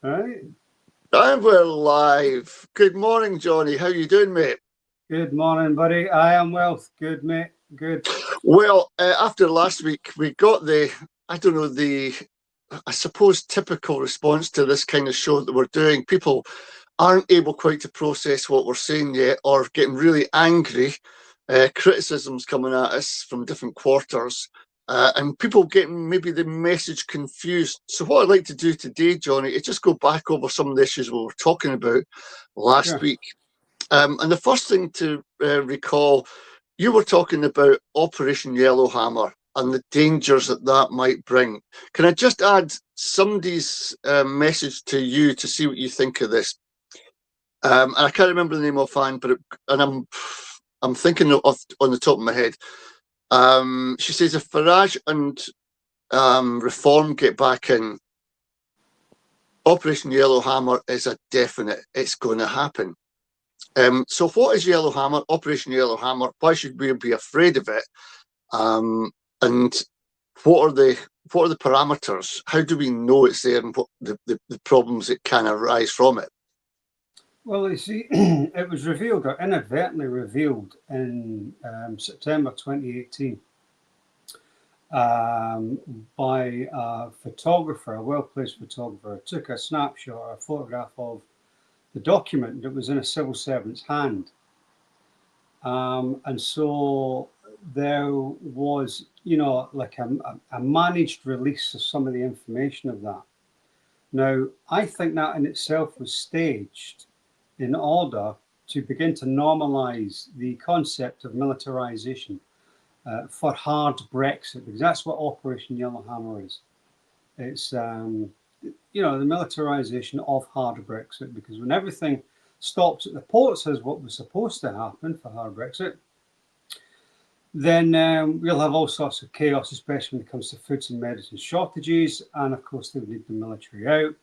Right. And we're live. Good morning, Johnny. How you doing, mate? Good morning, buddy. I am Wealth. Good, mate. Good. Well, after last week, we got I don't know, I suppose, typical response to this kind of show that we're doing. People aren't able quite to process what we're saying yet, or getting really angry. Criticisms coming at us from different quarters, and people getting maybe the message confused. So what I'd like to do today, Johnny, is just go back over some of the issues we were talking about last Sure. week. And the first thing to recall, you were talking about Operation Yellowhammer and the dangers that that might bring. Can I just add somebody's message to you to see what you think of this? And I can't remember the name offhand, and I'm thinking of on the top of my head. She says if Farage and Reform get back in, Operation Yellowhammer is a definite. It's going to happen. So what is Yellowhammer, Operation Yellowhammer? Why should we be afraid of it? And what are the parameters? How do we know it's there, and what the problems that can arise from it? Well, you see, it was revealed or inadvertently revealed in September 2018 by a photographer, a well-placed photographer, took a snapshot or a photograph of the document that was in a civil servant's hand. And so there was, like a managed release of some of the information of that. Now, I think that in itself was staged in order to begin to normalize the concept of militarization for hard Brexit, because that's what Operation Yellowhammer is. It's, the militarization of hard Brexit, because when everything stops at the ports as what was supposed to happen for hard Brexit, then we'll have all sorts of chaos, especially when it comes to foods and medicine shortages. And of course, they would need the military out.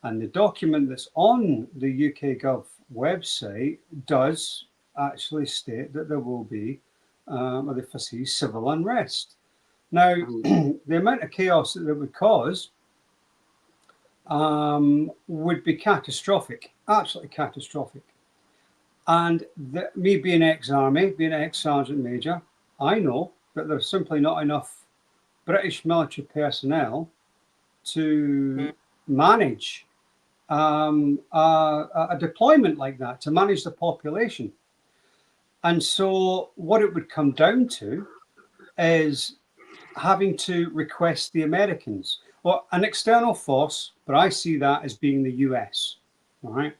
And the document that's on the UK Gov website does actually state that there will be, or they foresee, civil unrest. Now, the amount of chaos that it would cause would be catastrophic, absolutely catastrophic. And me being ex-army, being an ex-sergeant major, I know that there's simply not enough British military personnel to manage a deployment like that, to manage the population. And so what it would come down to is having to request the Americans, well, an external force, but I see that as being the US, all right?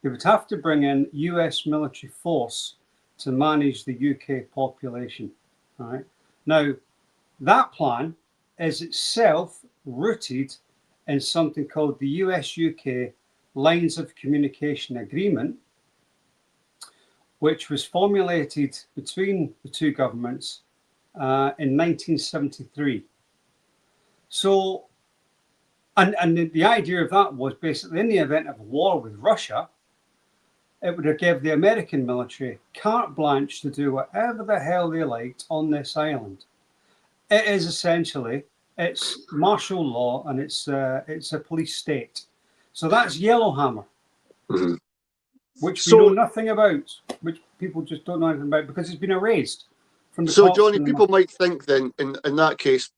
They would have to bring in US military force to manage the UK population, all right? Now, that plan is itself rooted in something called the US-UK Lines of Communication Agreement, which was formulated between the two governments in 1973. So, and the idea of that was basically in the event of a war with Russia, it would have given the American military carte blanche to do whatever the hell they liked on this island. It is essentially, it's martial law and it's a police state. So that's Yellowhammer, which we know nothing about, which people just don't know anything about because it's been erased from the So, cops. Johnny, people might think then, in that case,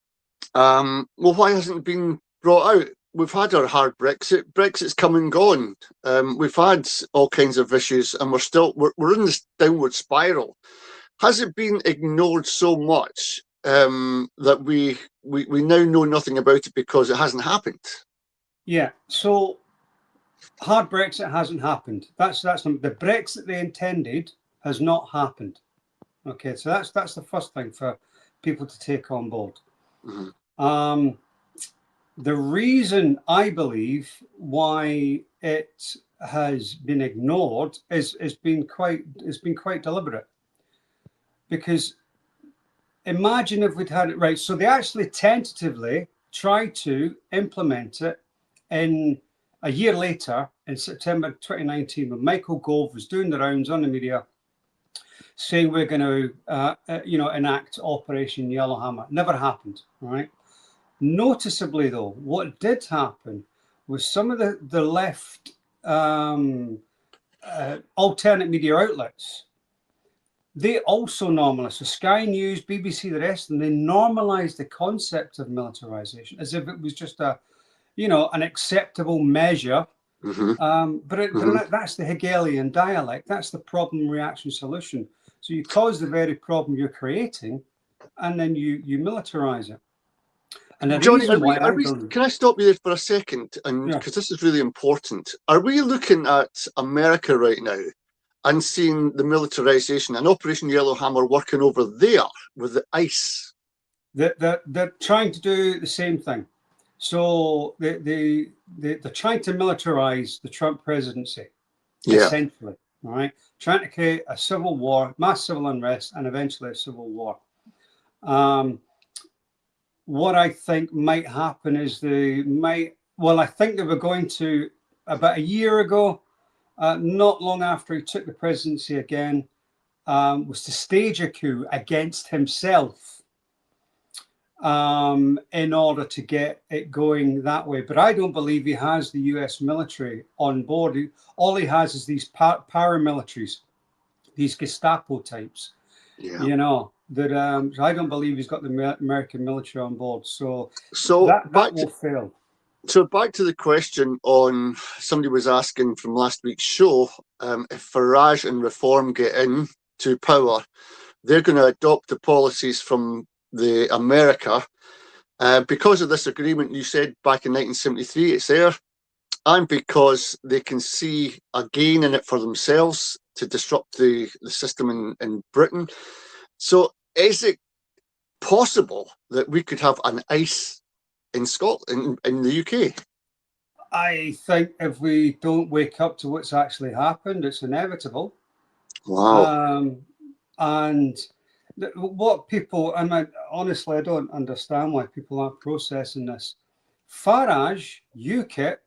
well, why hasn't it been brought out? We've had our hard Brexit. Brexit's come and gone. We've had all kinds of issues, and we're in this downward spiral. Has it been ignored so much that we now know nothing about it because it hasn't happened? Yeah. So hard Brexit hasn't happened. That's the Brexit they intended has not happened. Okay, so that's the first thing for people to take on board. The reason I believe why it has been ignored is been quite deliberate. Because imagine if we'd had it right. So they actually tentatively tried to implement it in a year later in September 2019 when Michael Gove was doing the rounds on the media saying we're going to enact Operation Yellowhammer. Never happened, right? Noticeably, though, what did happen was some of the left alternate media outlets. They also normalized, so Sky News, BBC, the rest of them, they normalized the concept of militarization as if it was just an acceptable measure. But that's the Hegelian dialect. That's the problem, reaction, solution. So you cause the very problem you're creating, and then you militarize it. And the Johnny, reason why can I stop you there for a second? And because this is really important. Are we looking at America right now and seeing the militarization and Operation Yellowhammer working over there with the ICE? They're trying to do the same thing. So they're trying to militarize the Trump presidency, essentially, right? Trying to create a civil war, mass civil unrest, and eventually a civil war. What I think might happen is I think they were going to, about a year ago, not long after he took the presidency again, was to stage a coup against himself in order to get it going that way. But I don't believe he has the US military on board. All he has is these paramilitaries, these Gestapo types, that I don't believe he's got the American military on board. So that will fail. So back to the question on somebody was asking from last week's show, if Farage and Reform get into power, they're going to adopt the policies from the America because of this agreement you said back in 1973 it's there, and because they can see a gain in it for themselves to disrupt the system in Britain. So is it possible that we could have an ICE in Scotland, in the UK? I think if we don't wake up to what's actually happened, it's inevitable. Wow. And what people, honestly, I don't understand why people aren't processing this. Farage, UKIP,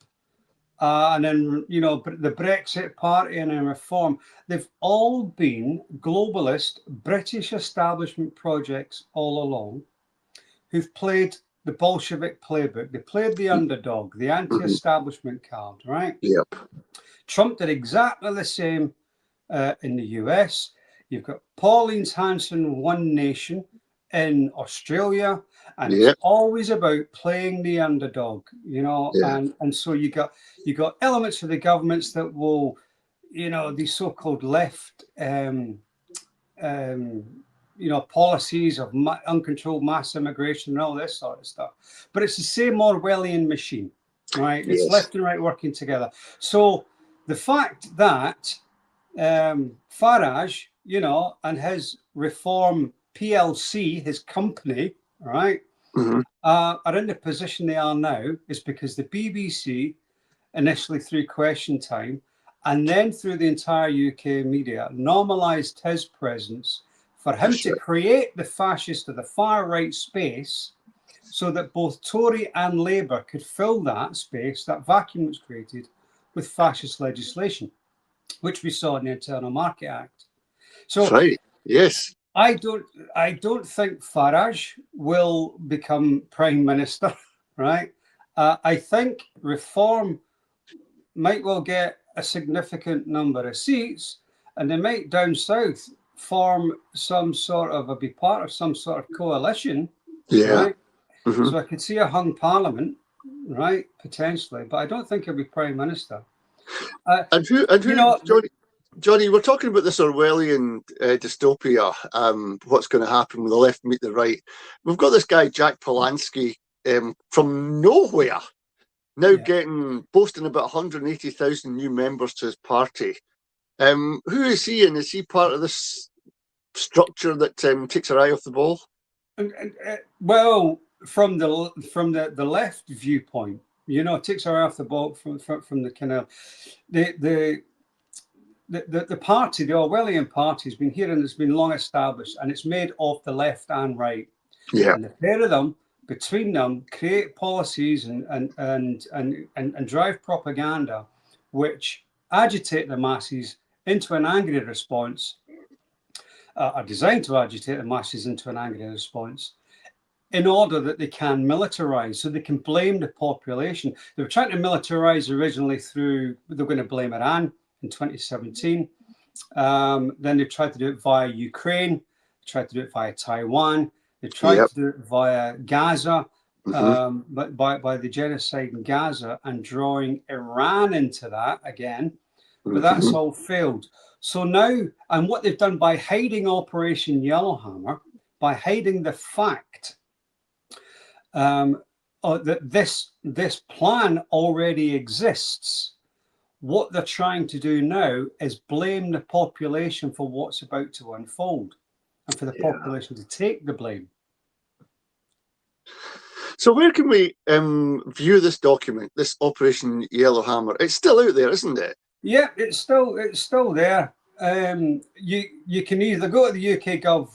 and then, the Brexit Party and then Reform, they've all been globalist British establishment projects all along who've played the Bolshevik playbook. They played the underdog, the anti-establishment card, right? Yep. Trump did exactly the same in the US. You've got Pauline Hanson, One Nation in Australia, and it's always about playing the underdog, and so you got elements of the governments that will, these so-called left policies of uncontrolled mass immigration and all this sort of stuff. But it's the same Orwellian machine, right? It's left and right working together. So the fact that Farage, and his Reform PLC, his company, right, are in the position they are now is because the BBC, initially through Question Time, and then through the entire UK media, normalised his presence for him to create the fascist or the far right space so that both Tory and Labour could fill that space, that vacuum was created, with fascist legislation, which we saw in the Internal Market Act. So I don't think Farage will become Prime Minister, right? I think Reform might well get a significant number of seats, and they might down south form some sort of be part of some sort of coalition, right? So I could see a hung parliament, right, potentially, but I don't think he'll be Prime Minister. Johnny, we're talking about this Orwellian dystopia, what's going to happen when the left meet the right. We've got this guy, Jack Polanski, from nowhere, now boasting about 180,000 new members to his party. Who is he, and is he part of this structure that takes her eye off the ball? Well, from the left viewpoint, it takes her eye off the ball from the kind of the party, the Orwellian party, has been here and it's been long established, and it's made of the left and right. And the pair of them, between them, create policies and drive propaganda which agitate the masses into an angry response, are designed to agitate the masses into an angry response, in order that they can militarize, so they can blame the population. They were trying to militarize originally through, they're going to blame Iran in 2017. Then they tried to do it via Ukraine, they tried to do it via Taiwan, they tried to do it via Gaza, but by the genocide in Gaza and drawing Iran into that again. But that's all failed. So now, and what they've done by hiding Operation Yellowhammer, by hiding the fact that this plan already exists, what they're trying to do now is blame the population for what's about to unfold, and for the population to take the blame. So where can we view this document, this Operation Yellowhammer? It's still out there, isn't it? Yeah, it's still there. You can either go to the UK Gov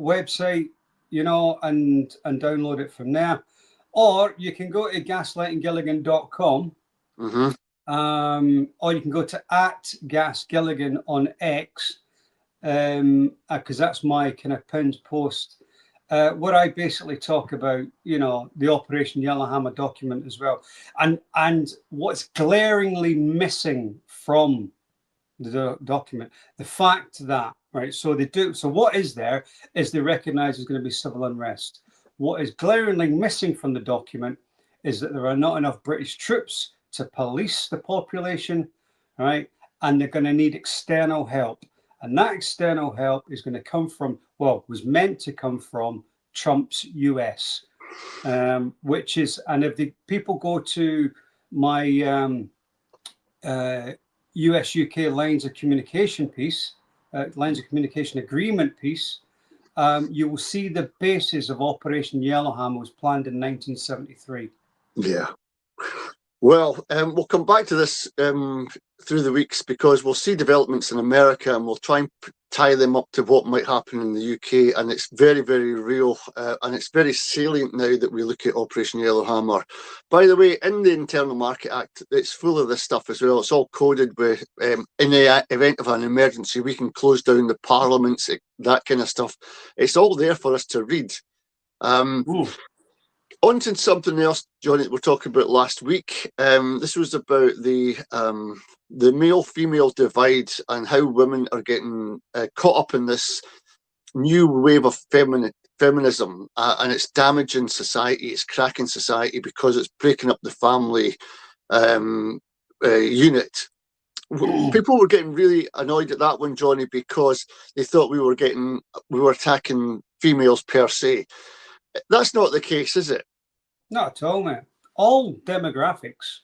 website, and download it from there, or you can go to gaslightinggilligan.com, or you can go to @gasgilligan on X, because that's my kind of pinned post, where I basically talk about, the Operation Yellowhammer document as well, and what's glaringly missing from the document, the fact that, right, so what is there is they recognize there's going to be civil unrest. What is glaringly missing from the document is that there are not enough British troops to police the population, right, and they're going to need external help. And that external help is going to come from, was meant to come from Trump's US, which is, and if the people go to my US UK lines of communication piece, lines of communication agreement piece, you will see the basis of Operation Yellowhammer was planned in 1973. Yeah. Well, we'll come back to this through the weeks, because we'll see developments in America and we'll try and tie them up to what might happen in the UK. And it's very, very real. And it's very salient now that we look at Operation Yellowhammer. By the way, in the Internal Market Act, it's full of this stuff as well. It's all coded with, in the event of an emergency, we can close down the parliaments, that kind of stuff. It's all there for us to read. On to something else, Johnny, that we were talking about last week. This was about the male-female divide and how women are getting caught up in this new wave of feminism, and it's damaging society, it's cracking society because it's breaking up the family unit. People were getting really annoyed at that one, Johnny, because they thought we were attacking females per se. That's not the case, is it? Not at all, mate. All demographics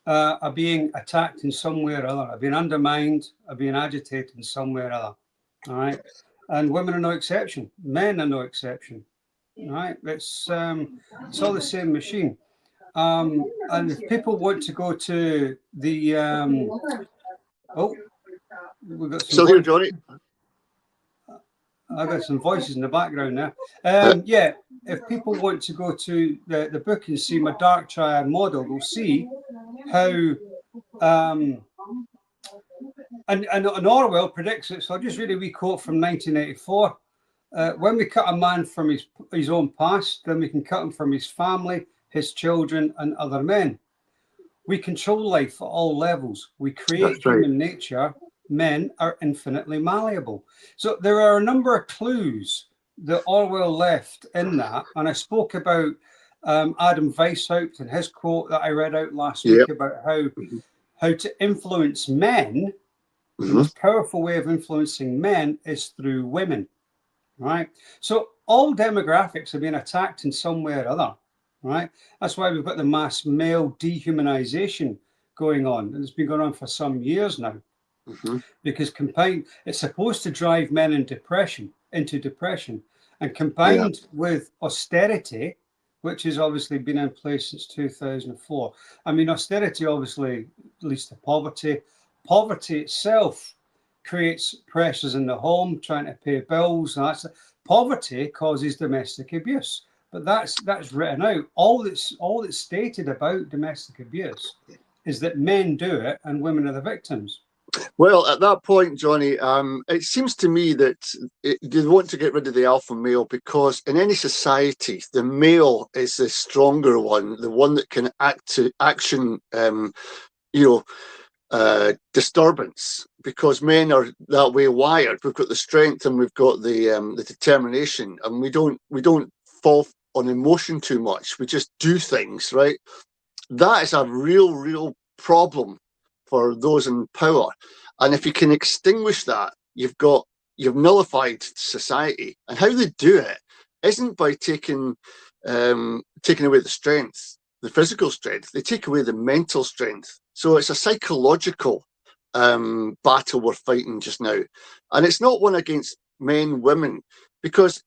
are being attacked in some way or other, are being undermined, are being agitated in some way or other. All right. And women are no exception. Men are no exception. All right. It's all the same machine. And if people want to go to the we've got some still here, Johnny. I've got some voices in the background now. If people want to go to the book and see my dark triad model, they'll see how and Orwell predicts it. So I'll just read a wee quote from 1984. When we cut a man from his own past, then we can cut him from his family, his children, and other men. We control life at all levels. We create human nature. Men are infinitely malleable. So there are a number of clues that Orwell left in that. And I spoke about Adam Weishaupt and his quote that I read out last week about how to influence men. The most powerful way of influencing men is through women, right? So all demographics are being attacked in some way or other, right? That's why we've got the mass male dehumanization going on. And it's been going on for some years now. Because it's supposed to drive men into depression, and combined with austerity, which has obviously been in place since 2004. I mean, austerity obviously leads to poverty. Poverty itself creates pressures in the home, trying to pay bills. And poverty causes domestic abuse, but that's written out. All that's stated about domestic abuse is that men do it and women are the victims. Well, at that point, Johnny, it seems to me that you want to get rid of the alpha male because in any society, the male is the stronger one, the one that can act to action, you know, disturbance. Because men are that way wired. We've got the strength and we've got the determination, and we don't fall on emotion too much. We just do things, right? That is a real problem for those in power. And if you can extinguish that, you've nullified society. And how they do it isn't by taking away the strength, the physical strength. They take away the mental strength. So it's a psychological battle we're fighting just now, and it's not one against men, women, because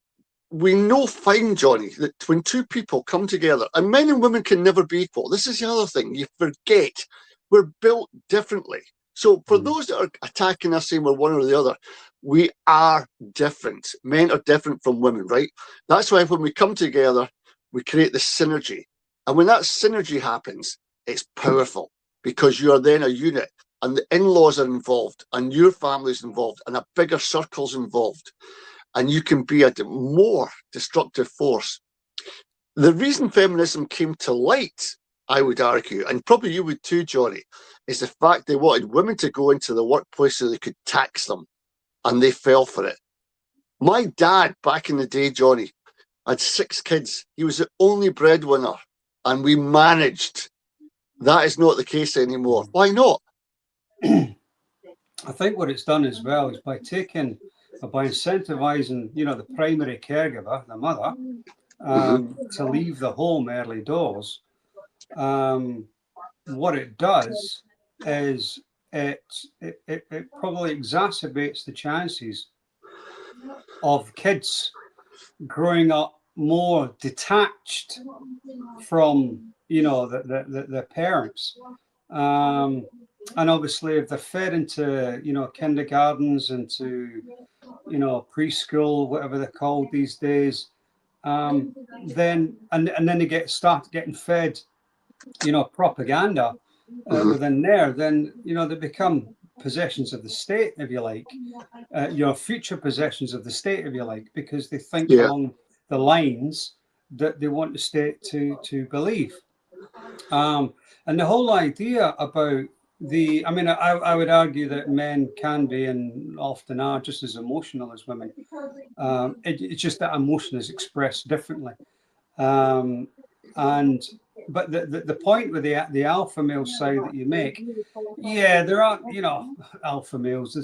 we know fine, Johnny, that when two people come together, and men and women can never be equal. This is the other thing you forget. We're built differently. So for those that are attacking us saying we're one or the other, we are different. Men are different from women, right? That's why when we come together, we create this synergy. And when that synergy happens, it's powerful because you are then a unit and the in-laws are involved and your family's involved and a bigger circle's involved. And you can be a more destructive force. The reason feminism came to light, I would argue, and probably you would too, Johnny, is the fact they wanted women to go into the workplace so they could tax them, and they fell for it. My dad, back in the day, Johnny, had 6 kids. He was the only breadwinner, and we managed. That is not the case anymore. Why not? I think what it's done as well is by incentivizing, the primary caregiver, the mother, to leave the home early doors. What it does is it probably exacerbates the chances of kids growing up more detached from the parents, and obviously if they're fed into kindergartens, into preschool, whatever they're called these days, then they start getting fed propaganda within there, then they become possessions of the state, if you like, future possessions of the state, if you like, because they think along the lines that they want the state to believe. And the whole idea about I would argue that men can be and often are just as emotional as women. It's just that emotion is expressed differently. But the point with the alpha male side that you make, there are alpha males.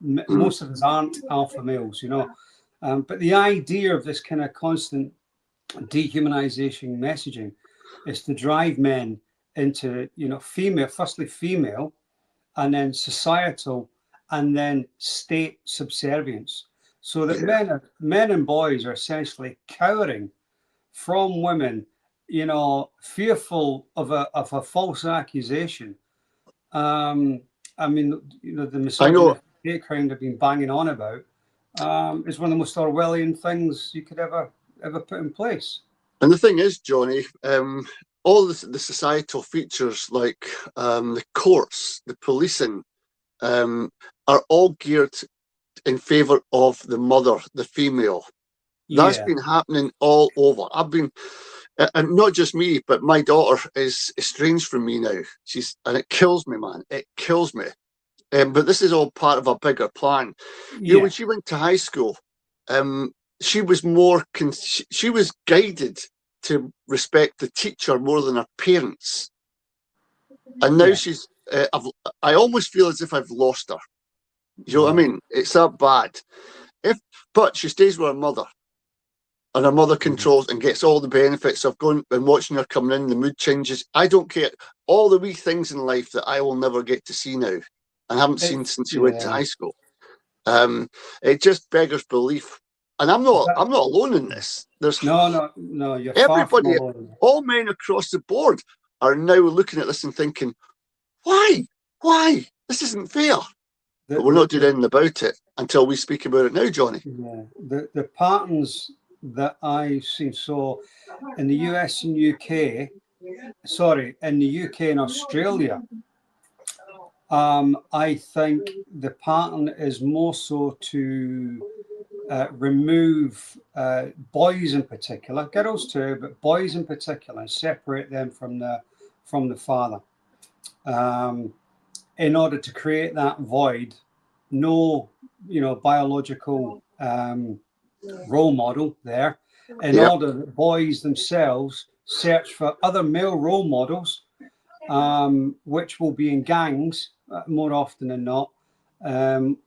Most of us aren't alpha males, but the idea of this kind of constant dehumanization messaging is to drive men into firstly female, and then societal, and then state subservience, so that men and boys are essentially cowering from women, fearful of a false accusation. The misogyny hate crime they've been banging on about is one of the most Orwellian things you could ever put in place. And the thing is, Johnny, all the societal features like the courts, the policing, are all geared in favour of the mother, the female. That's been happening all over. And not just me, but my daughter is estranged from me now. And it kills me, man. It kills me. But this is all part of a bigger plan. When she went to high school, she was she was guided to respect the teacher more than her parents. And now she's, I almost feel as if I've lost her. You know what I mean? It's that bad. But she stays with her mother, and her mother controls and gets all the benefits of going and watching her coming in, the mood changes. I don't care. All the wee things in life that I will never get to see now and haven't seen since she went to high school. It just beggars belief. And I'm not alone in this. There's no. You're everybody, all men across the board are now looking at this and thinking, why? This isn't fair. But we're not doing anything about it until we speak about it now, Johnny. Yeah, the patterns that I've seen. So in the US and UK, in the UK and Australia, I think the pattern is more so to remove boys in particular, girls too, but boys in particular, and separate them from the father, in order to create that void. No, biological role model there, in Yep. order that boys themselves search for other male role models, which will be in gangs more often than not,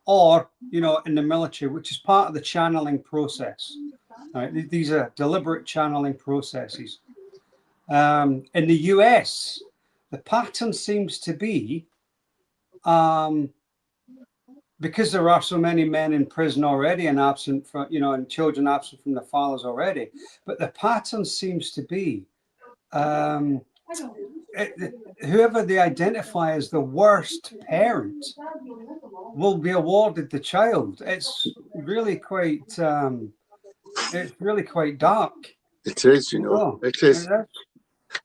or in the military, which is part of the channeling process. Right? These are deliberate channeling processes. In the US, the pattern seems to be, because there are so many men in prison already and absent from, and children absent from their fathers already, but the pattern seems to be, um, whoever they identify as the worst parent will be awarded the child. It's really quite dark. It is, Oh, it is.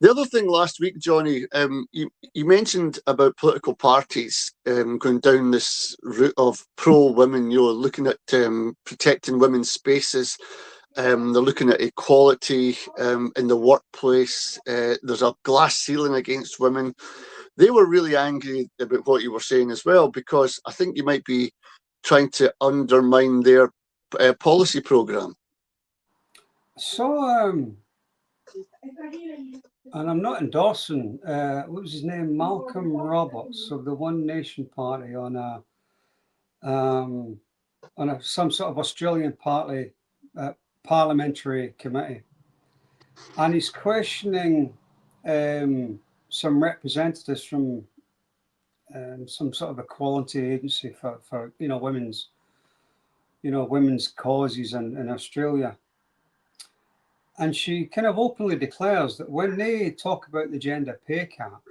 The other thing last week, Johnny, you mentioned about political parties going down this route of pro-women, looking at protecting women's spaces. They're looking at equality in the workplace. There's a glass ceiling against women. They were really angry about what you were saying as well, because I think you might be trying to undermine their policy programme. So, and I'm not endorsing, what was his name? Malcolm Roberts of the One Nation Party on some sort of Australian party parliamentary committee, and he's questioning some representatives from some sort of equality agency for women's causes in Australia. And she kind of openly declares that when they talk about the gender pay gap,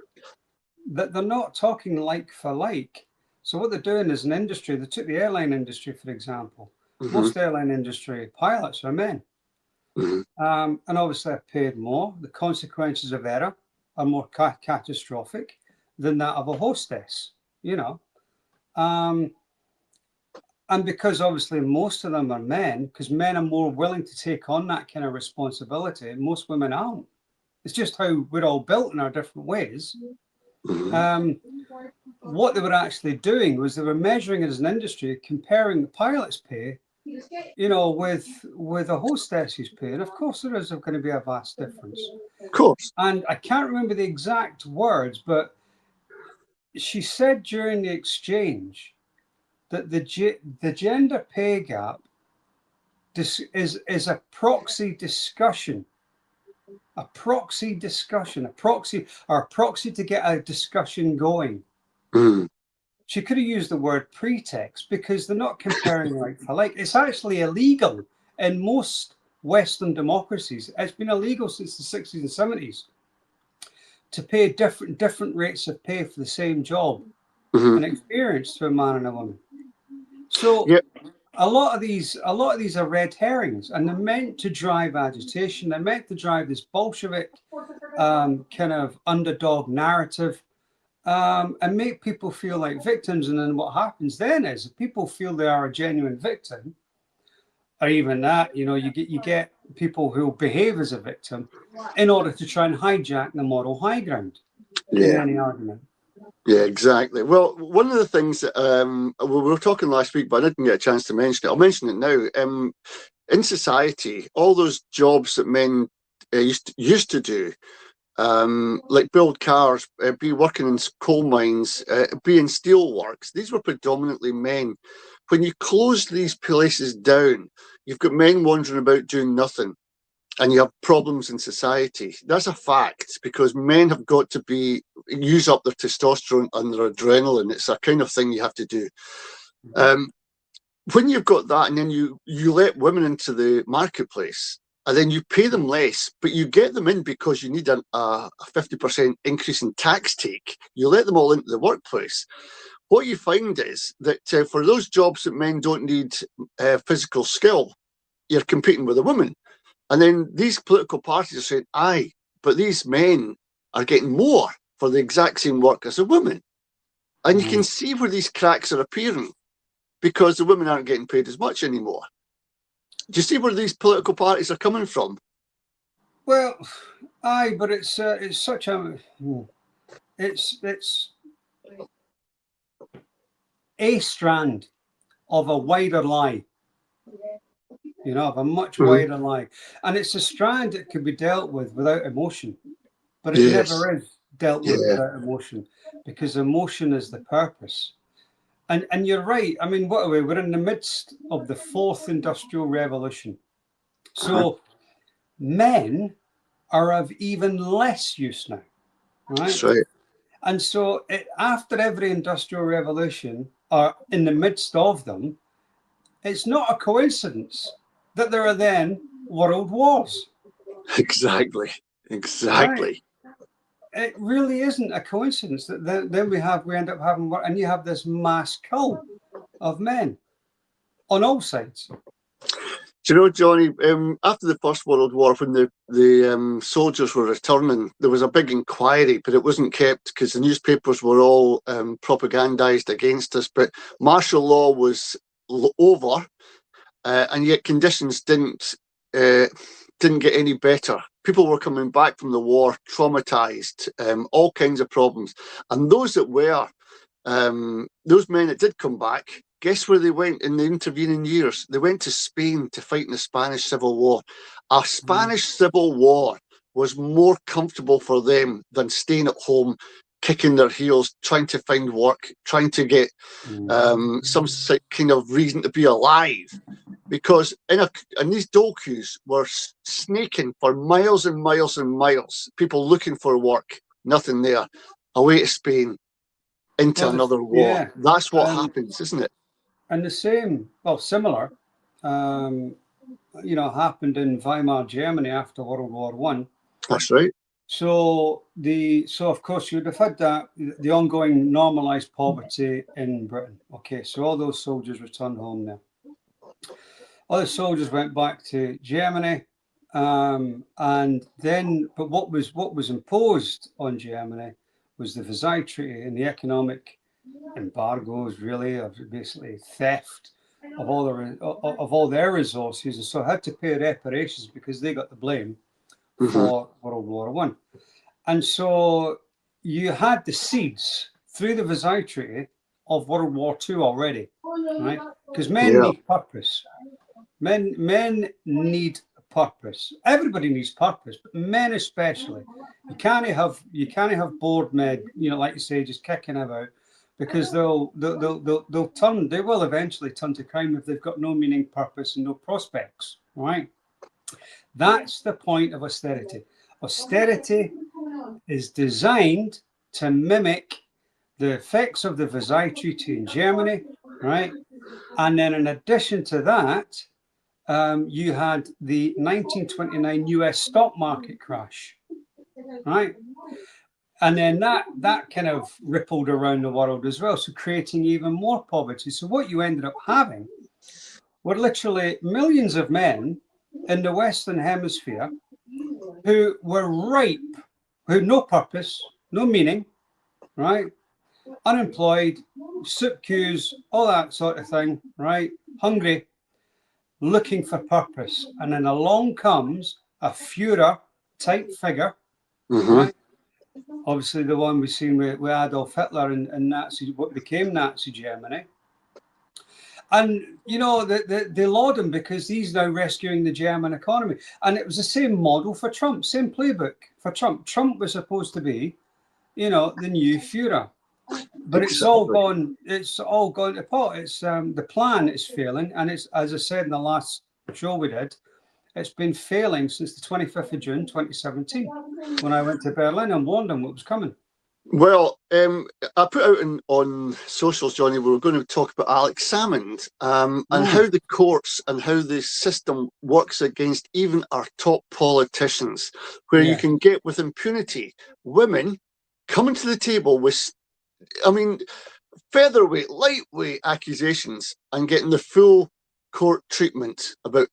that they're not talking like for like. So what they're doing as an industry, they took the airline industry, for example. Mm-hmm. Most airline industry pilots are men. Mm-hmm. And obviously they're paid more. The consequences of error are more catastrophic than that of a hostess, and because obviously most of them are men, because men are more willing to take on that kind of responsibility, most women aren't. It's just how we're all built in our different ways. What they were actually doing was they were measuring it as an industry, comparing the pilot's pay, with a hostess's pay. And of course there is going to be a vast difference. Of course. And I can't remember the exact words, but she said during the exchange that the gender pay gap is a proxy discussion, or a proxy to get a discussion going. Mm. She could have used the word pretext, because they're not comparing like for like. It's actually illegal in most Western democracies. It's been illegal since the 60s and 70s to pay different rates of pay for the same job and experience to a man and a woman. So a lot of these are red herrings, and they're meant to drive agitation. They're meant to drive this Bolshevik kind of underdog narrative, and make people feel like victims. And then what happens then is, if people feel they are a genuine victim, or even that, you get people who behave as a victim in order to try and hijack the moral high ground in any argument. Yeah, exactly. Well, one of the things that we were talking last week, but I didn't get a chance to mention it. I'll mention it now. In society, all those jobs that men used to do, like build cars, be working in coal mines, be in steelworks, these were predominantly men. When you close these places down, you've got men wandering about doing nothing, and you have problems in society. That's a fact, because men have got to use up their testosterone and their adrenaline. It's a kind of thing you have to do. When you've got that, and then you let women into the marketplace, and then you pay them less, but you get them in because you need a 50% increase in tax take. You let them all into the workplace. What you find is that for those jobs that men don't need physical skill, you're competing with a woman. And then these political parties are saying, aye, but these men are getting more for the exact same work as a woman. And you can see where these cracks are appearing because the women aren't getting paid as much anymore. Do you see where these political parties are coming from? Well, aye, but it's such a it's a strand of a wider lie, of a much wider lie, and it's a strand that can be dealt with without emotion, but it Yes. never is dealt with without emotion, because emotion is the purpose. And you're right. I mean, what are we? We're in the midst of the fourth industrial revolution, so men are of even less use now, right? That's right. And so after every industrial revolution, or in the midst of them, it's not a coincidence that there are then world wars. Exactly. Right? It really isn't a coincidence that then we end up having, and you have this mass kill of men on all sides. Do you know, Johnny, after the First World War, when the soldiers were returning, there was a big inquiry, but it wasn't kept because the newspapers were all propagandized against us. But martial law was over, and yet conditions didn't get any better. People were coming back from the war traumatized, all kinds of problems. And those that were, those men that did come back, guess where they went in the intervening years? They went to Spain to fight in the Spanish Civil War. A Spanish Civil War was more comfortable for them than staying at home, kicking their heels, trying to find work, trying to get some kind of reason to be alive. Because in these docus were snaking for miles and miles and miles, people looking for work, nothing there, away to Spain, into another war. Yeah. That's what happens, isn't it? And the same, similar, happened in Weimar Germany after World War One. That's right. So of course you'd have had that the ongoing normalized poverty in Britain. Okay, so all those soldiers returned home now. All the soldiers went back to Germany, and then, but what was imposed on Germany was the Versailles Treaty and the economic embargoes, really, of basically theft of all their resources, and so had to pay reparations because they got the blame for World War One. And so you had the seeds through the Versailles Treaty of World War Two already, right? Because men need purpose. Men need purpose. Everybody needs purpose, but men especially. You can't have bored men, like you say, just kicking about, because they will eventually turn to crime if they've got no meaning, purpose, and no prospects. Right? That's the point of austerity. Austerity is designed to mimic the effects of the Versailles Treaty in Germany, right? And then in addition to that, you had the 1929 US stock market crash, right? And then that kind of rippled around the world as well, so creating even more poverty. So what you ended up having were literally millions of men in the Western Hemisphere who were ripe, who had no purpose, no meaning, right? Unemployed, soup queues, all that sort of thing, right? Hungry, looking for purpose. And then along comes a Führer type figure, right? Obviously, the one we've seen with Adolf Hitler and Nazi, what became Nazi Germany. And, they laud him because he's now rescuing the German economy. And it was the same model for Trump, same playbook for Trump. Trump was supposed to be, the new Führer. But it's all gone to pot. It's the plan is failing. And it's, as I said in the last show we did, it's been failing since the 25th of June, 2017, when I went to Berlin and warned them what was coming. Well, I put out on socials, Johnny, we were going to talk about Alex Salmond and how the courts and how the system works against even our top politicians, where you can get with impunity women coming to the table with, featherweight, lightweight accusations and getting the full court treatment about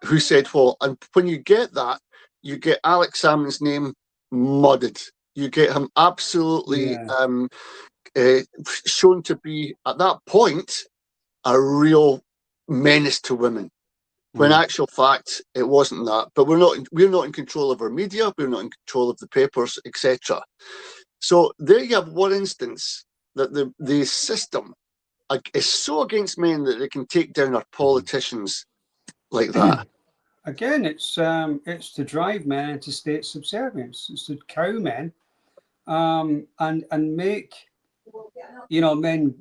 who said what. And when you get that, you get Alex Salmond's name mudded. You get him absolutely shown to be, at that point, a real menace to women. When actual fact, it wasn't that. But we're not in control of our media, we're not in control of the papers, etc. So there you have one instance that the system is so against men that they can take down our politicians like that. Again, it's to drive men into state subservience. It's to cow men, and make men.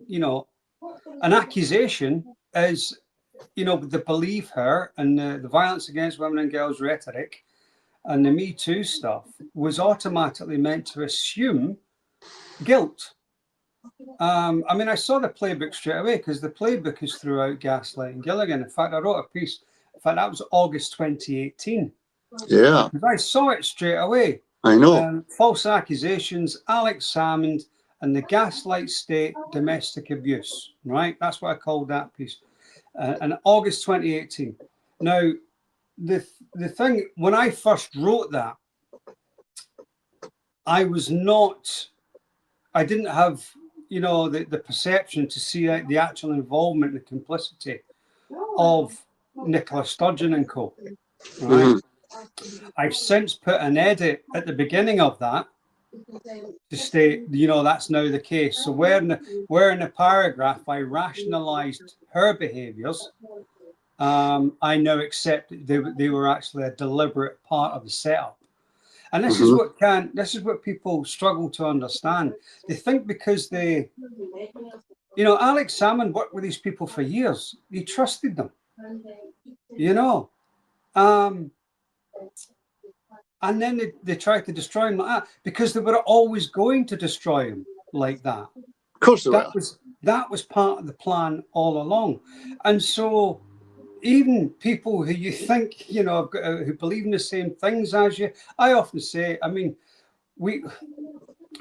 An accusation is, the believe her and the violence against women and girls rhetoric and the Me Too stuff was automatically meant to assume guilt. I saw the playbook straight away, because the playbook is throughout gaslighting Gilligan. In fact, I wrote a piece. In fact, that was August 2018. Yeah. I saw it straight away. I know. False accusations, Alex Salmond, and the gaslight state, domestic abuse. Right? That's what I called that piece. And August 2018. Now, the thing, when I first wrote that, I didn't have, the perception to see the actual involvement and complicity of Nicola Sturgeon and co. Right? I've since put an edit at the beginning of that to state, that's now the case. So where in the paragraph I rationalized her behaviors, I now accept they were actually a deliberate part of the setup. And this is what people struggle to understand. They think because Alex Salmond worked with these people for years. He trusted them, and then they tried to destroy him like that, because they were always going to destroy him like that. Of course they were. That was part of the plan all along. And so even people who you think, who believe in the same things as you, I often say,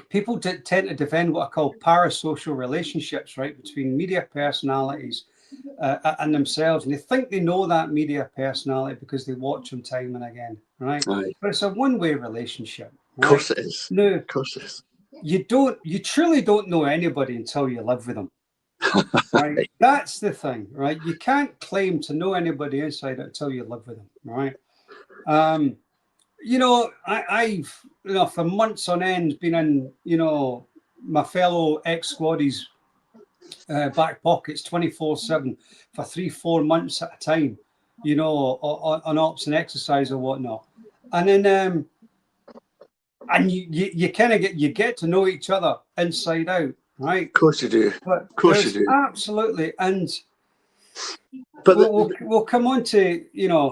people tend to defend what I call parasocial relationships, right, between media personalities and themselves. And they think they know that media personality because they watch them time and again, right? Aye. But it's a one-way relationship. Right? Of course it is. No, of course it is. You truly don't know anybody until you live with them. Right? That's the thing, right? You can't claim to know anybody inside until you live with them, right? I've for months on end been in my fellow ex-squaddies back pockets 24/7 for 3-4 months at a time, on ops and exercise or whatnot, and then and you kind of get to know each other inside out. Right. Of course you do. But of course you do. Absolutely. And but we'll come on to,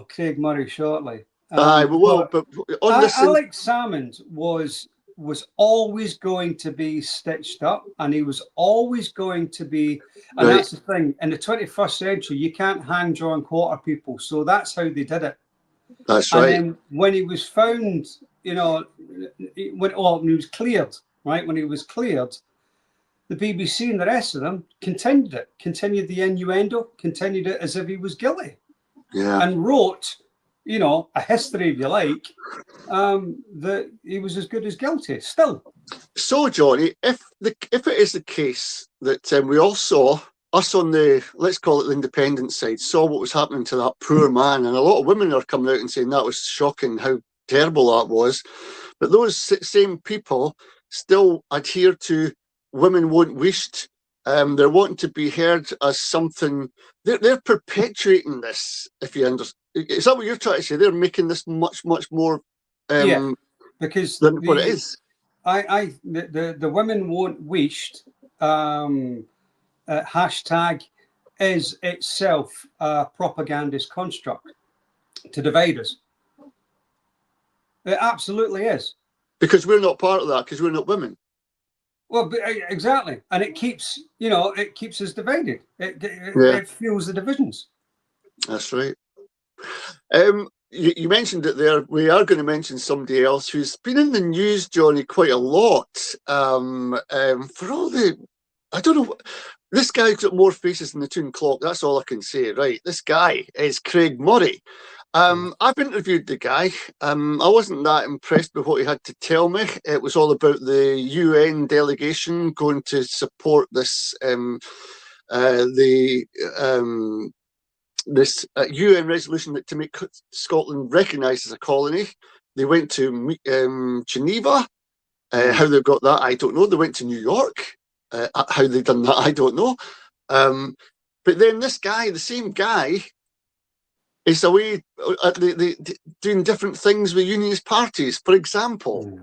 Craig Murray shortly. But on Alex Salmond was always going to be stitched up, and he was always going to be, and that's the thing, in the 21st century, you can't hang, draw and quarter people. So that's how they did it. That's right. And then when he was found, when he was cleared, right? When he was cleared, the BBC and the rest of them continued the innuendo, continued it as if he was guilty, and wrote, a history, if you like, that he was as good as guilty still. So, Johnny, if it is the case that we all saw, us on the, let's call it the independent side, saw what was happening to that poor man, and a lot of women are coming out and saying that was shocking, how terrible that was, but those same people still adhere to women won't wished. They're wanting to be heard as something. They're perpetuating this. If you understand, is that what you're trying to say? They're making this much more because than what it is. The women won't wished hashtag is itself a propagandist construct to divide us. It absolutely is. Because we're not part of that. Because we're not women. Well, exactly, and it keeps us divided. It fuels the divisions. That's right. You mentioned it there. We are going to mention somebody else who's been in the news, Johnny, quite a lot. For all the, I don't know, this guy's got more faces than the Toon Clock. That's all I can say, right? This guy is Craig Murray. I've interviewed the guy. I wasn't that impressed with what he had to tell me. It was all about the UN delegation going to support this UN resolution that to make Scotland recognised as a colony. They went to Geneva. How they got that, I don't know. They went to New York. How they done that, I don't know. But then this guy, the same guy, is away doing different things with unionist parties. For example,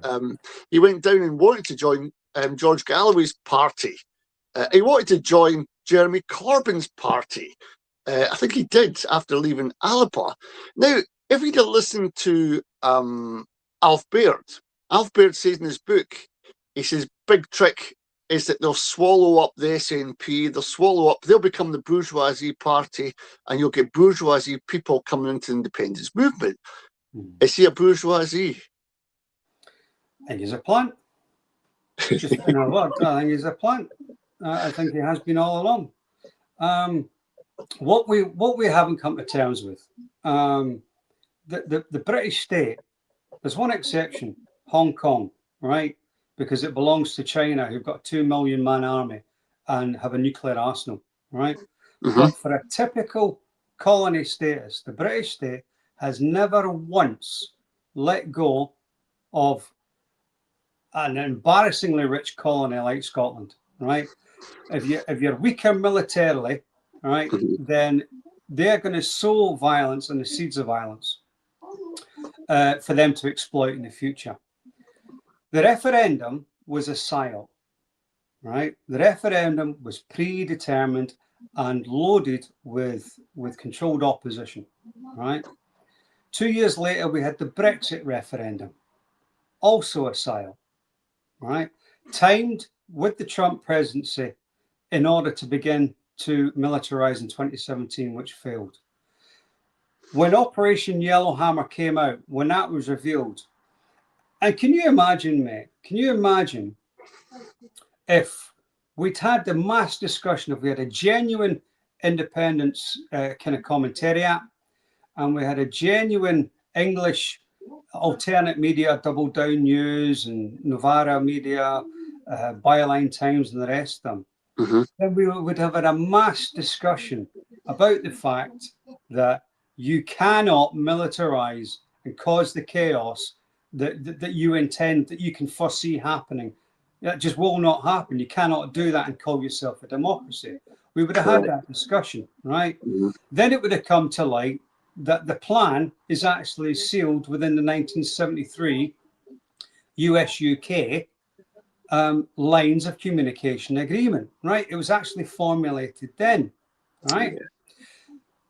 he went down and wanted to join George Galloway's party. He wanted to join Jeremy Corbyn's party. I think he did after leaving Alba. Now, if he'd have listened to Alf Baird says in his book, he says, big trick is that they'll swallow up the SNP, they'll become the bourgeoisie party, and you'll get bourgeoisie people coming into the independence movement. Is he a bourgeoisie? I think he's a plant. Just in a word, I think he's a plant. I think he has been all along. What we haven't come to terms with, the British state, there's one exception, Hong Kong, right? Because it belongs to China, who've got a 2 million man army and have a nuclear arsenal, right? But for a typical colony status, the British state has never once let go of an embarrassingly rich colony like Scotland, right? If you're weaker militarily, right, then they're going to sow violence and the seeds of violence for them to exploit in the future. The referendum was a psyop, right? The referendum was predetermined and loaded with controlled opposition, right? 2 years later, we had the Brexit referendum, also a psyop, right? Timed with the Trump presidency in order to begin to militarize in 2017, which failed. When Operation Yellowhammer came out, when that was revealed, and can you imagine, mate? Can you imagine if we'd had the mass discussion, if we had a genuine independence kind of commentariat, and we had a genuine English alternate media, Double Down News and Novara Media, Byline Times, and the rest of them, then we would have had a mass discussion about the fact that you cannot militarize and cause the chaos that you intend, that you can foresee happening. That just will not happen. You cannot do that and call yourself a democracy. We would have had that discussion, right? Then it would have come to light that the plan is actually sealed within the 1973 US-UK lines of communication agreement, right? It was actually formulated then, right?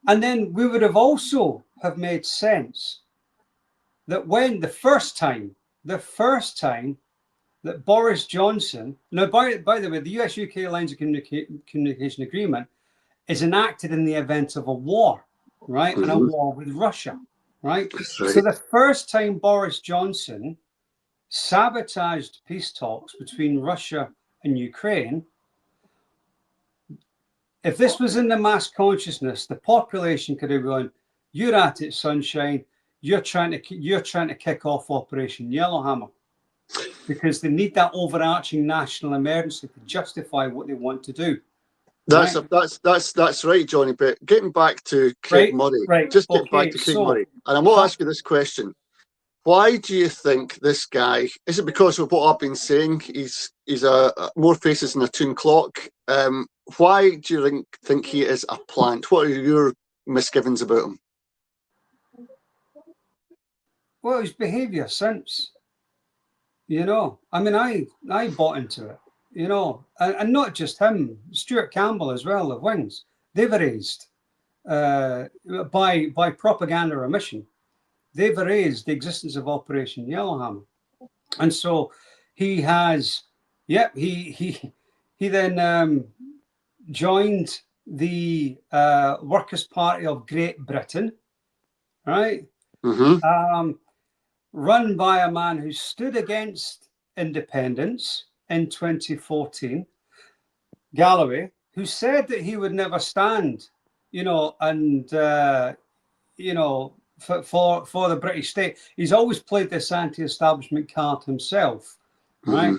And then we would have also have made sense that when the first time that Boris Johnson, now by the way, the US-UK lines of communication agreement is enacted in the event of a war, right? And a war with Russia, right? So the first time Boris Johnson sabotaged peace talks between Russia and Ukraine, if this was in the mass consciousness, the population could have gone, "You're at it, sunshine. You're trying to kick off Operation Yellowhammer," because they need that overarching national emergency to justify what they want to do. That's right, Johnny. But getting back to Craig Murray, getting back to Craig Murray, and I'm going to ask you this question: why do you think this guy? Is it because of what I've been saying? He's a more faces than a tune clock. Why do you think he is a plant? What are your misgivings about him? Well, his behaviour since, I mean, I bought into it, and not just him, Stuart Campbell as well of Wings. They've erased by propaganda or omission. They've erased the existence of Operation Yellowhammer, and so he has, he then joined the Workers' Party of Great Britain, right? Run by a man who stood against independence in 2014, Galloway, who said that he would never stand, and for the British state. He's always played this anti-establishment card himself, right?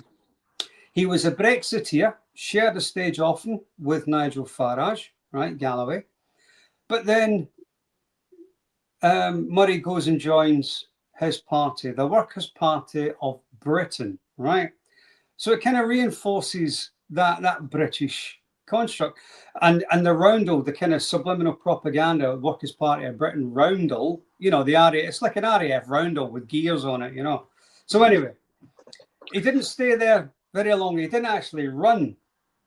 He was a Brexiteer, shared the stage often with Nigel Farage, right, Galloway. But then Murray goes and joins his party, the Workers' Party of Britain, right? So it kind of reinforces that British construct. And the roundel, the kind of subliminal propaganda, Workers' Party of Britain roundel, you know, the RAF, it's like an RAF roundel with gears on it, you know. So anyway, he didn't stay there very long. He didn't actually run.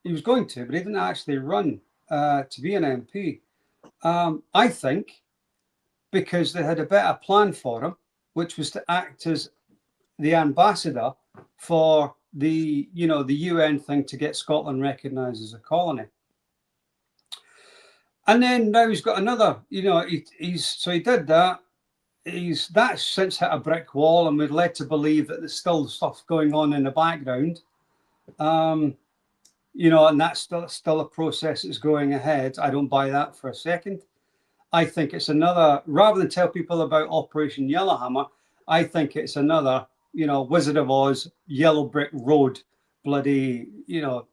He was going to, but he didn't actually run to be an MP. I think because they had a better plan for him, which was to act as the ambassador for the UN thing to get Scotland recognised as a colony. And then now he's got another, you know, so he did that. That's since hit a brick wall, and we're led to believe that there's still stuff going on in the background. You know, and that's still a process that's going ahead. I don't buy that for a second. I think it's another, rather than tell people about Operation Yellowhammer, I think it's another, you know, Wizard of Oz, Yellow Brick Road, bloody, you know,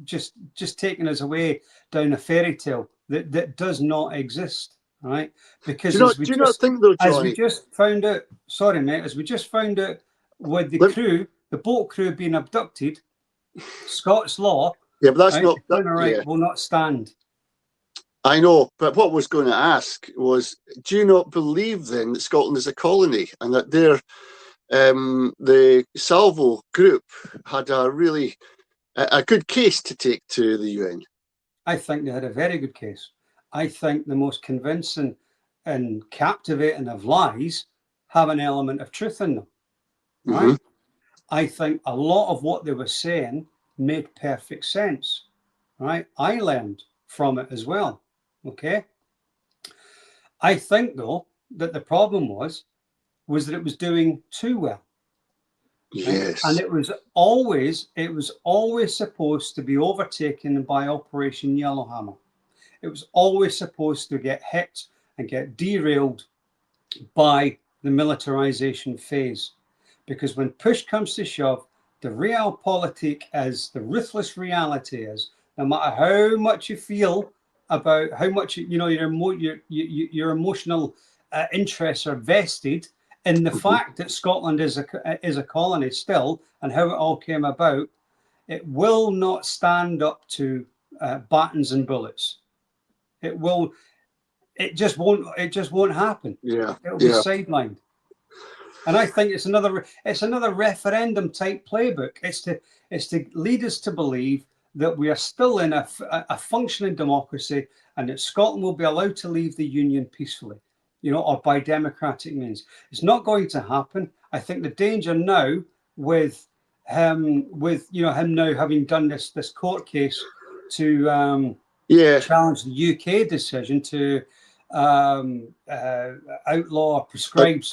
just taking us away down a fairy tale that does not exist, right? Because do you not think though, Johnny? As we just found out, sorry mate, as we just found out with the crew, the boat crew being abducted, Scots law, yeah, but that's right, not will not stand. I know, but what I was going to ask was, do you not believe then that Scotland is a colony and that the Salvo group had a really a good case to take to the UN? I think they had a very good case. I think the most convincing and captivating of lies have an element of truth in them, right? I think a lot of what they were saying made perfect sense, right? I learned from it as well. Okay. I think though that the problem was that it was doing too well. Yes. And it was always supposed to be overtaken by Operation Yellowhammer. It was always supposed to get hit and get derailed by the militarization phase. Because when push comes to shove, the realpolitik is, the ruthless reality is, no matter how much you feel about how much, you know, your emotional interests are vested in the fact that Scotland is a colony still, and how it all came about, it will not stand up to batons and bullets. It just won't happen. Yeah, it'll be sidelined. And I think it's another referendum type playbook. It's to lead us to believe that we are still in a functioning democracy, and that Scotland will be allowed to leave the Union peacefully, you know, or by democratic means. It's not going to happen. I think the danger now with him now having done this court case to challenge the UK decision to prescribe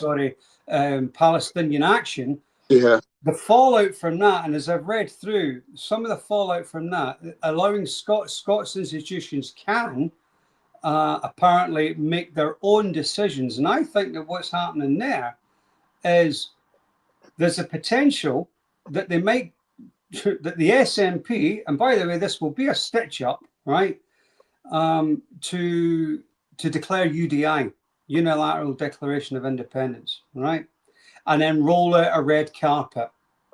Palestinian action. Yeah. The fallout from that, and as I've read through some of the fallout from that, allowing Scots institutions can apparently make their own decisions. And I think that what's happening there is there's a potential that they might, that the SNP, and by the way, this will be a stitch up, right, to declare UDI, Unilateral Declaration of Independence, right? And then roll out a red carpet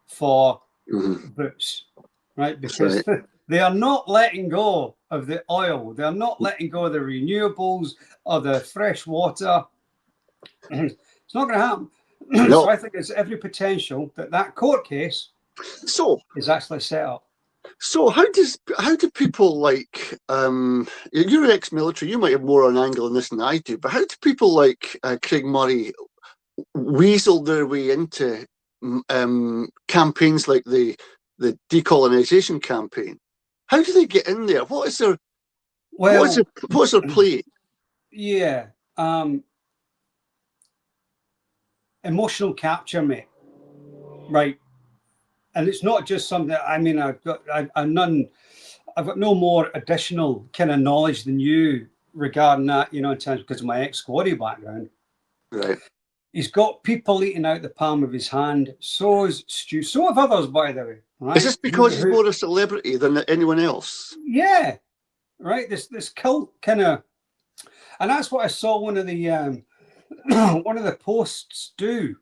for boots, right? Because they are not letting go of the oil. They are not letting go of the renewables or the fresh water. It's not going to happen. No. So I think there's every potential that court case is actually set up. So how do people like you're ex-military, you might have more on angle on this than I do, but how do people like Craig Murray weasel their way into campaigns like the decolonization campaign? How do they get in there? What is their play? Yeah, emotional capture, mate. Right. And it's not just something. I mean, I've got no more additional kind of knowledge than you regarding that, you know, in terms because of my ex-squaddy background. Right. He's got people eating out the palm of his hand. So is Stu. So have others, by the way. Is Right? this because he's more a celebrity than anyone else? Yeah. Right. This cult kind of, and that's what I saw one of the one of the posts do.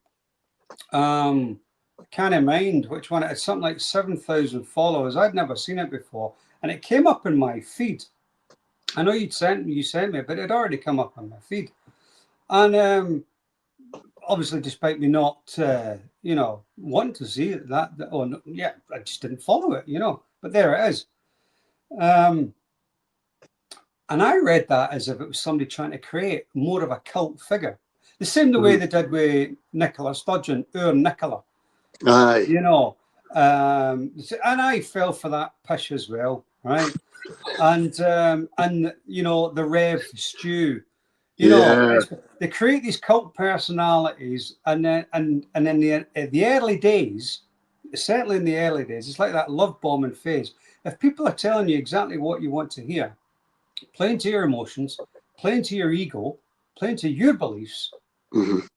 Can't mind which one. It's something like 7,000 followers. I'd never seen it before, and it came up in my feed. I know you sent me, but it had already come up on my feed, and obviously, despite me not, wanting to see it, yeah, I just didn't follow it, But there it is. And I read that as if it was somebody trying to create more of a cult figure, the same the way they did with Nicola Sturgeon, or Nicola. Aye. And I fell for that pish as well, right? And the Rev Stew, they create these cult personalities, and then the early days, certainly in the early days, it's like that love bombing phase. If people are telling you exactly what you want to hear, playing to your emotions, playing to your ego, playing to your beliefs,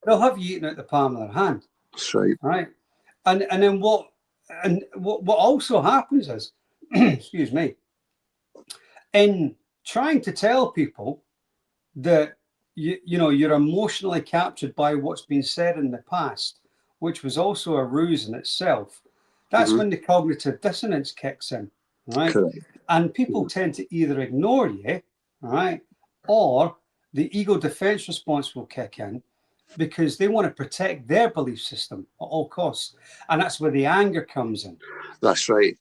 they'll have you eating out the palm of their hand. That's right. Right. And then what also happens is, excuse me, in trying to tell people that you're emotionally captured by what's been said in the past, which was also a ruse in itself, that's when the cognitive dissonance kicks in, right? Correct. And people tend to either ignore you, right, or the ego defense response will kick in, because they want to protect their belief system at all costs. And that's where the anger comes in. That's right.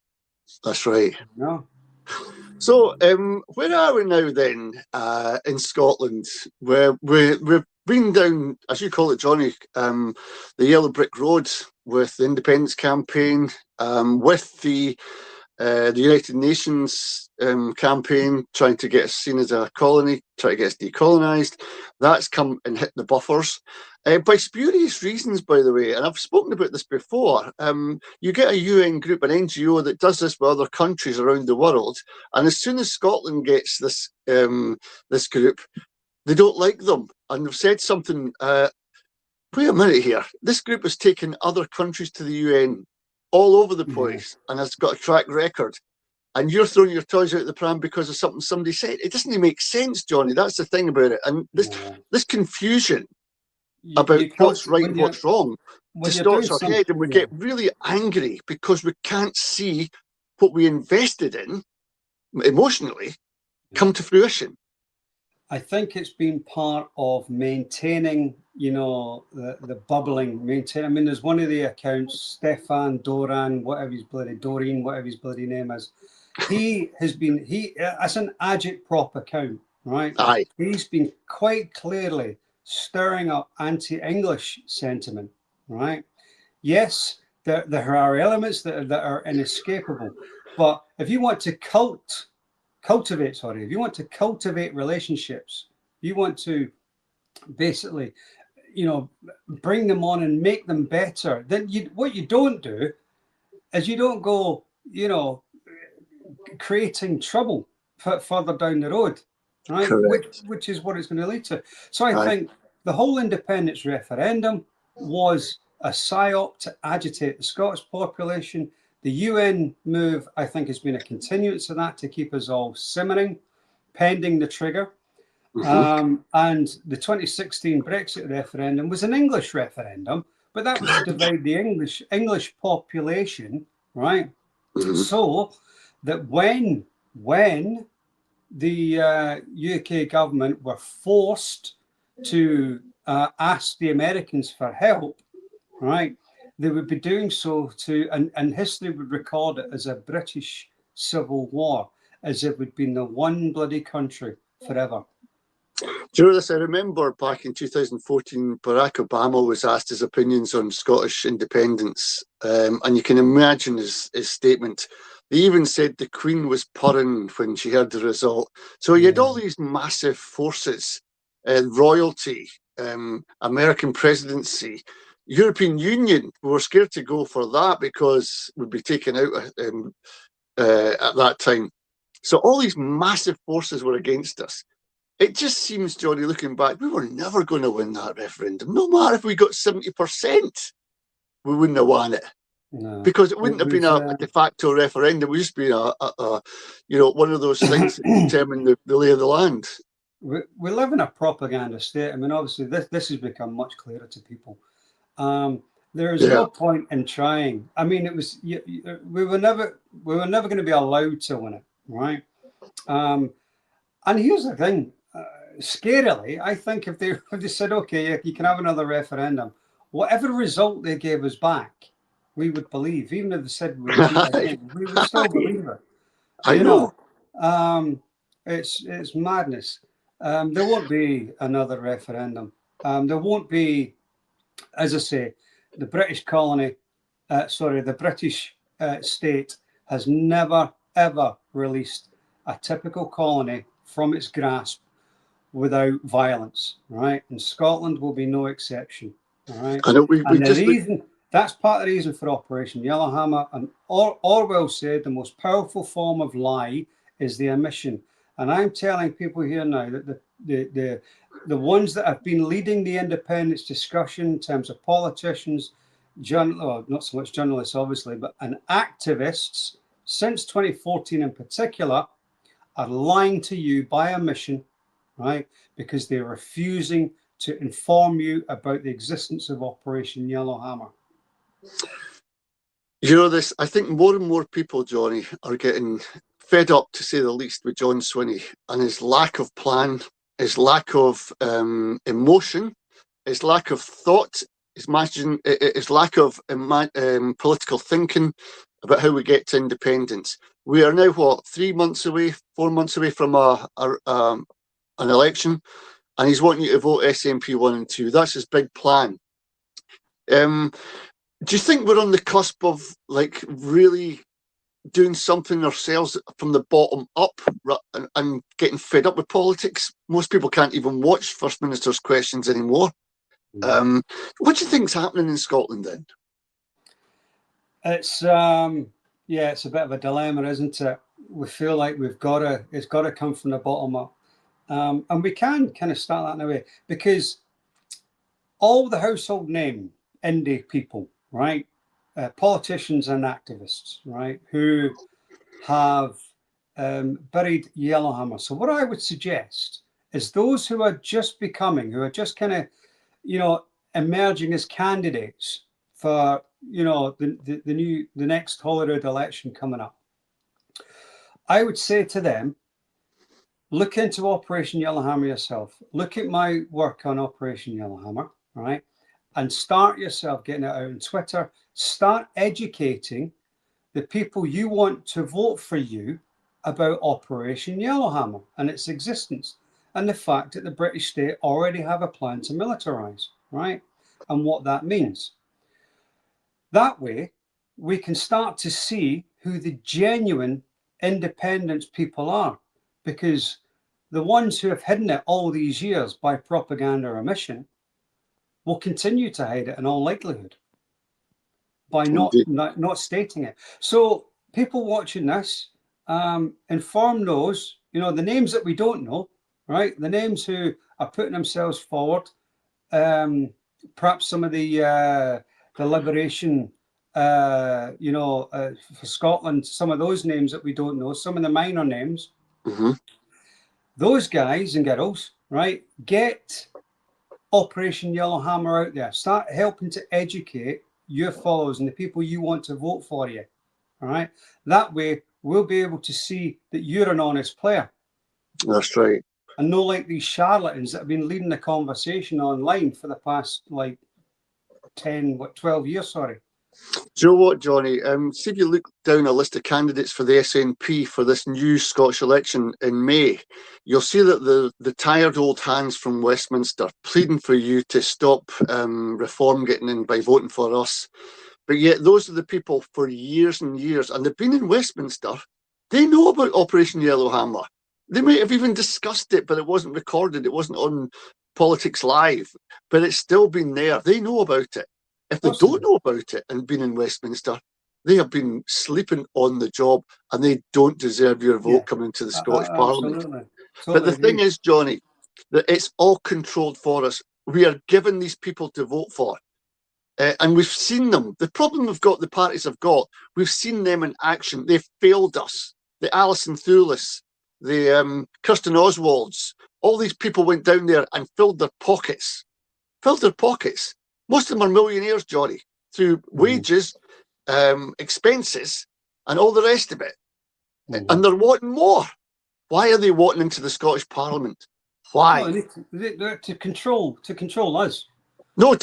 That's right. No. So, where are we now then in Scotland? Where we've been down, as you call it, Johnny, the Yellow Brick Road with the independence campaign, with the United Nations campaign trying to get us seen as a colony, trying to get us decolonised. That's come and hit the buffers. By spurious reasons, by the way, and I've spoken about this before. You get a UN group, an NGO that does this with other countries around the world, and as soon as Scotland gets this this group, they don't like them, and they've said something. Wait a minute here. This group has taken other countries to the UN all over the place and has got a track record. And you're throwing your toys out the pram because of something somebody said. It doesn't make sense, Johnny. That's the thing about it. And this confusion about what's right and what's wrong distorts our head, and we get really angry because we can't see what we invested in emotionally come to fruition. I think it's been part of maintaining, the bubbling, I mean, there's one of the accounts, Stefan Doran, Doreen, whatever his bloody name is. That's an agitprop account, right? Aye. He's been quite clearly stirring up anti-English sentiment, right? Yes, there are elements that are inescapable, but if you want to cultivate relationships, you want to basically, bring them on and make them better, then what you don't do is you don't go, creating trouble further down the road, right? Which is what it's going to lead to. So I think the whole independence referendum was a psyop to agitate the Scottish population. The UN move, I think, has been a continuance of that to keep us all simmering, pending the trigger. And the 2016 Brexit referendum was an English referendum, but that was to divide the English population, right? So that when the UK government were forced to ask the Americans for help, right, they would be doing so and history would record it as a British civil war, as if it had been the one bloody country forever. Do you know this? I remember back in 2014, Barack Obama was asked his opinions on Scottish independence, and you can imagine his statement. They even said the Queen was purring when she heard the result. So you had all these massive forces, royalty, American presidency, European Union. We were scared to go for that because we'd be taken out at that time. So all these massive forces were against us. it just seems, Johnny, looking back, we were never going to win that referendum. No matter if we got 70%, we wouldn't have won it. No, Because it it wouldn't have been was. a de facto referendum. It would just be one of those things that determine the lay of the land. We live in a propaganda state. I mean, obviously, this has become much clearer to people. There is no point in trying. I mean, it was we were never going to be allowed to win it, right? And here's the thing: scarily, I think if they said, okay, you can have another referendum, whatever result they gave us back, we would believe. Even if they said we would beat again, we would still believe it. I know. It's madness. There won't be another referendum. There won't be, as I say, the British colony, the British state has never, ever released a typical colony from its grasp without violence, right? And Scotland will be no exception, all right? I know That's part of the reason for Operation Yellowhammer. And Orwell said the most powerful form of lie is the omission. And I'm telling people here now that the ones that have been leading the independence discussion in terms of politicians, not so much journalists, obviously, and activists since 2014 in particular, are lying to you by omission, right? Because they're refusing to inform you about the existence of Operation Yellowhammer. You know this, I think more and more people, Johnny, are getting fed up, to say the least, with John Swinney and his lack of plan, his lack of emotion, his lack of thought, his lack of political thinking about how we get to independence. We are now, 4 months away from an election, and he's wanting you to vote SNP 1 and 2. That's his big plan. Do you think we're on the cusp of really doing something ourselves from the bottom up and getting fed up with politics? Most people can't even watch First Minister's questions anymore. What do you think's happening in Scotland then? It's it's a bit of a dilemma, isn't it? We feel like it's got to come from the bottom up, and we can kind of start that in a way, because all the household name indie people, right, politicians and activists, right, who have buried Yellowhammer. So what I would suggest is those who are just kind of, emerging as candidates for, the next Holyrood election coming up, I would say to them, look into Operation Yellowhammer yourself. Look at my work on Operation Yellowhammer, right? And start yourself getting it out on Twitter. Start educating the people you want to vote for you about Operation Yellowhammer and its existence, and the fact that the British state already have a plan to militarize, right? And what that means. That way, we can start to see who the genuine independence people are, because the ones who have hidden it all these years by propaganda or omission will continue to hide it in all likelihood by not stating it. So people watching this, inform those, the names that we don't know, right? The names who are putting themselves forward, perhaps some of the liberation, for Scotland, some of those names that we don't know, some of the minor names, those guys and girls, right, get Operation Yellowhammer out there. Start helping to educate your followers and the people you want to vote for you. All right. That way, we'll be able to see that you're an honest player. That's right. And not like these charlatans that have been leading the conversation online for the past 12 years, sorry. Do you know what, Johnny? See if you look down a list of candidates for the SNP for this new Scottish election in May, you'll see that the tired old hands from Westminster pleading for you to stop reform getting in by voting for us. But yet those are the people for years and years, and they've been in Westminster. They know about Operation Yellowhammer. They might have even discussed it, but it wasn't recorded. It wasn't on Politics Live, but it's still been there. They know about it. If they don't know about it and been in Westminster, they have been sleeping on the job, and they don't deserve your vote coming into the Scottish Parliament. Totally But the thing is, Johnny, that it's all controlled for us. We are given these people to vote for. And we've seen them. The problem the parties have got, we've seen them in action. They've failed us. The Alison Thulis, the Kirsten Oswalds, all these people went down there and filled their pockets. Most of them are millionaires, Johnny, through wages, expenses, and all the rest of it. And they're wanting more. Why are they wanting into the Scottish Parliament? Why? Well, to control us. No,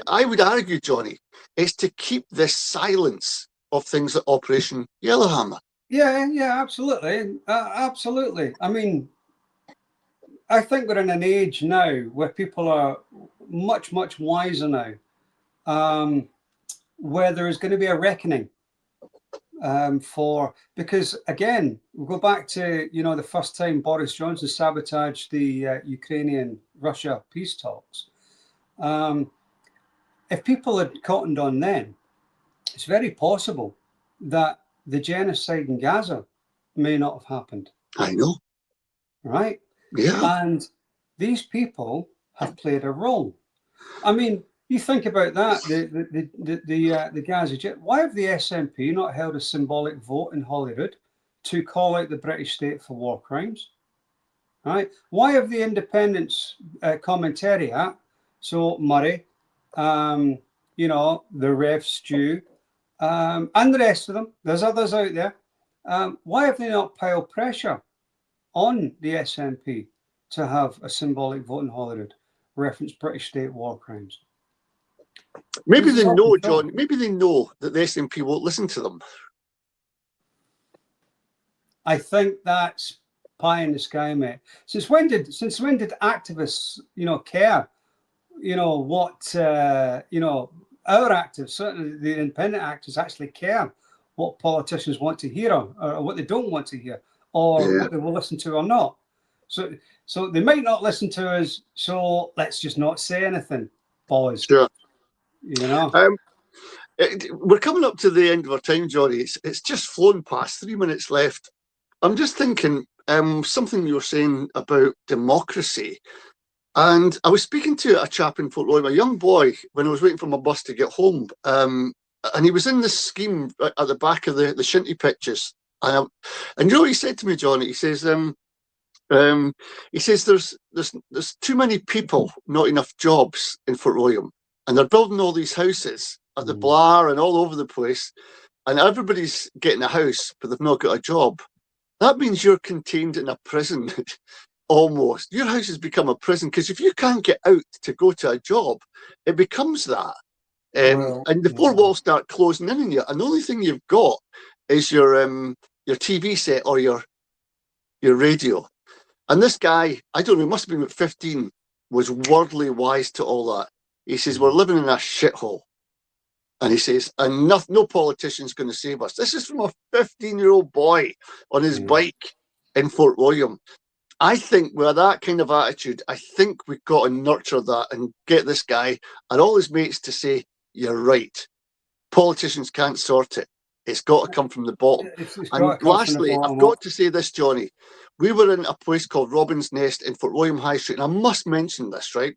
I would argue, Johnny, it's to keep this silence of things like Operation Yellowhammer. Yeah, absolutely. Absolutely. I mean, I think we're in an age now where people are much, much wiser now, where there is going to be a reckoning because again, we'll go back to, the first time Boris Johnson sabotaged the Ukrainian-Russia peace talks. If people had cottoned on then, it's very possible that the genocide in Gaza may not have happened. I know. Right? Yeah. And these people have played a role. I mean, you think about that, the Gaza jet. Why have the SNP not held a symbolic vote in Holyrood to call out the British state for war crimes? Right? Why have the Independence Commentariat, so Murray, the Rev Stew, and the rest of them, there's others out there, why have they not piled pressure on the SNP to have a symbolic vote in Holyrood reference British state war crimes? Maybe they know, John. Maybe they know that the SNP won't listen to them. I think that's pie in the sky, mate. Since when did activists, care? What our activists, certainly the independent actors, actually care what politicians want to hear or what they don't want to hear, or what they will listen to or not. So they might not listen to us. So let's just not say anything, boys. Sure. We're coming up to the end of our time, Johnny. It's just flown past. 3 minutes left. I'm just thinking something you were saying about democracy. And I was speaking to a chap in Fort Royal, a young boy, when I was waiting for my bus to get home. And he was in this scheme at the back of the shinty pitches. And he said to me, Johnny, he says there's too many people, not enough jobs in Fort William. And they're building all these houses at the Blair and all over the place. And everybody's getting a house, but they've not got a job. That means you're contained in a prison, almost. Your house has become a prison, because if you can't get out to go to a job, it becomes that. And the four walls start closing in on you. And the only thing you've got is your TV set or your radio. And this guy, I don't know, he must have been about 15, was worldly wise to all that. He says, we're living in a shithole. And he says, and no politician's going to save us. This is from a 15-year-old boy on his bike in Fort William. I think with that kind of attitude, I think we've got to nurture that and get this guy and all his mates to say, you're right. Politicians can't sort it. It's got to come from the bottom. And lastly, I've got to say this, Johnny. We were in a place called Robin's Nest in Fort William High Street, and I must mention this, right?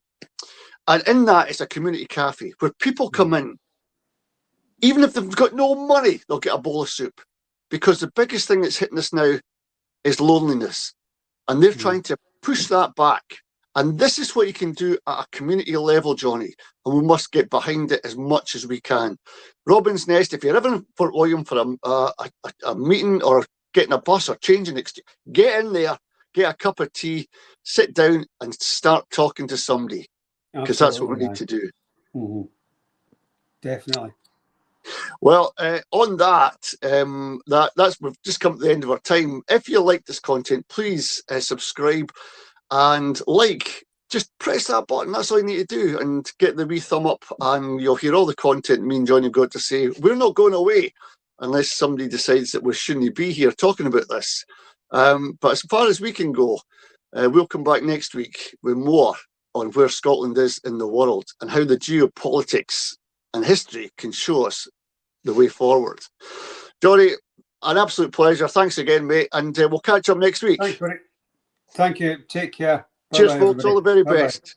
And in that, it's a community cafe where people come in. Even if they've got no money, they'll get a bowl of soup. Because the biggest thing that's hitting us now is loneliness. And they're trying to push that back. And this is what you can do at a community level, Johnny. And we must get behind it as much as we can. Robin's Nest, if you're ever in Fort William for a meeting or getting a bus or changing, get in there, get a cup of tea, sit down and start talking to somebody. Because that's what we need to do. Definitely. Well, on that's we've just come to the end of our time. If you like this content, please subscribe and just press that button. That's all you need to do, and get the wee thumb up, and you'll hear all the content me and Johnny have got to say. We're not going away unless somebody decides that we shouldn't be here talking about this. But as far as we can go, we'll come back next week with more on where Scotland is in the world and how the geopolitics and history can show us the way forward. Johnny, an absolute pleasure. Thanks again, mate. And we'll catch up next week. Thanks, buddy. Thank you. Take care. Cheers, Bye-bye, folks. All everybody. the very Bye-bye. best.